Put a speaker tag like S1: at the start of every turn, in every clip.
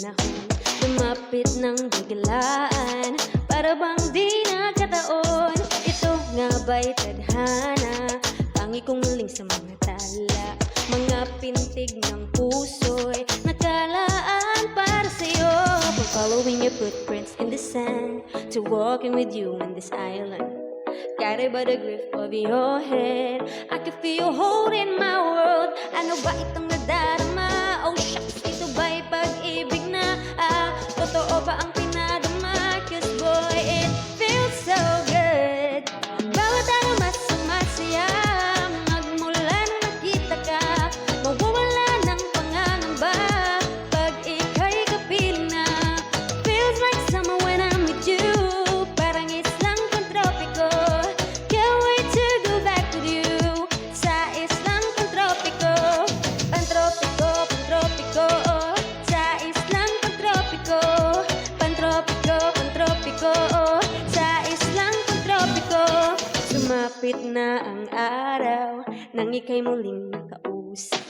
S1: panahon lumapit ng biglaan, para bang di nakataon. Ito nga ba'y tadhana, tangi kong muling sa mga tala, mga pintig ng puso'y nakalaan para sa'yo. For following your footprints in the sand, to walking with you on this island, guided by the grip of your hand, I can feel you holding my world. Ano ba itong nadarama? Oh shucks, ito ba'y pag-ibig na? Totoo ba ang pinadama? 'Cause boy, it feels so good. Bawat araw mas sumasaya, magmula nung nakita ka, mawawala ng pangangamba pag ika'y kapiling na. Feels like summer when I'm with you, parang islang pantropiko. Can't wait to go back with you sa islang pantropiko. Pantropiko, pantropiko, sa islang pantropiko. Pantropiko, pantropiko, sa islang pantropiko. Sumapit na ang araw nang ika'y muling nakausap,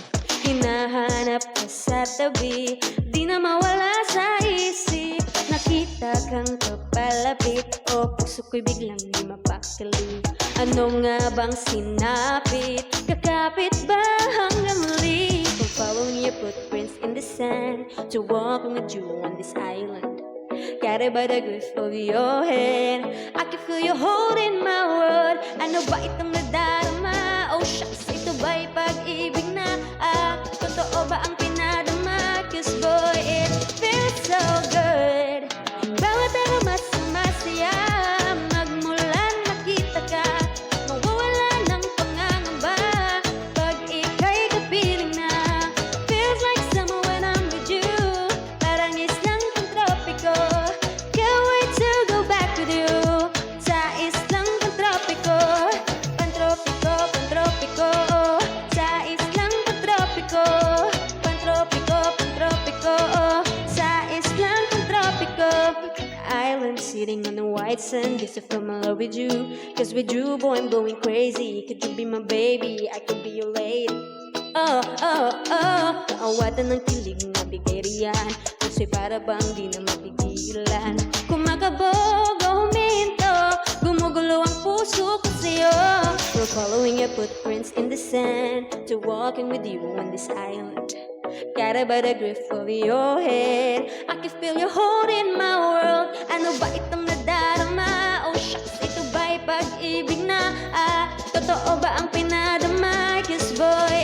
S1: hinahanap ka sa tabi, di na mawala sa isip. Nakita kang kapalapit, o puso ko'y biglang di mapakali. Ano nga bang sinapit? Kakapit ba hanggang muli? Kung following your footprints in the sand, to walking with you on this island, guided by the grip of your hand, I can feel you holding my world. Ano ba itong nadarama? Oh shucks, ito ba'y pag-ibig na? Totoo ba ang pinadama? 'Cause boy, it feels so good. Bawat araw mas sumasaya, magmula nung nakita ka, mawawala ng pangangamba pag ika'y kapiling na. Feels like summer when I'm with you, parang islang pantropiko. Can't wait to go back with you sa islang pantropiko. Pantropiko, pantropiko, sa islang pantropiko. Pantropiko, pantropiko, sa islang pantropiko. Island sitting on the white sand, guess I fell in love with you. 'Cause with you, boy, I'm going crazy. Could you be my baby? I could be your lady. Oh, oh, oh, kaawatan ng kilig na bigay riyan, puso'y para bang di na mapigilan. Kumakabog o huminto, gumugulo ang puso ko sa'yo. We're following your footprints in the sand, to walking with you on this island, guided by the grip of your hand, I can feel you holding my world. Ano ba itong nadarama? Oh shucks, ito ba'y pag-ibig na? Totoo ba ang pinadama? 'Cause boy,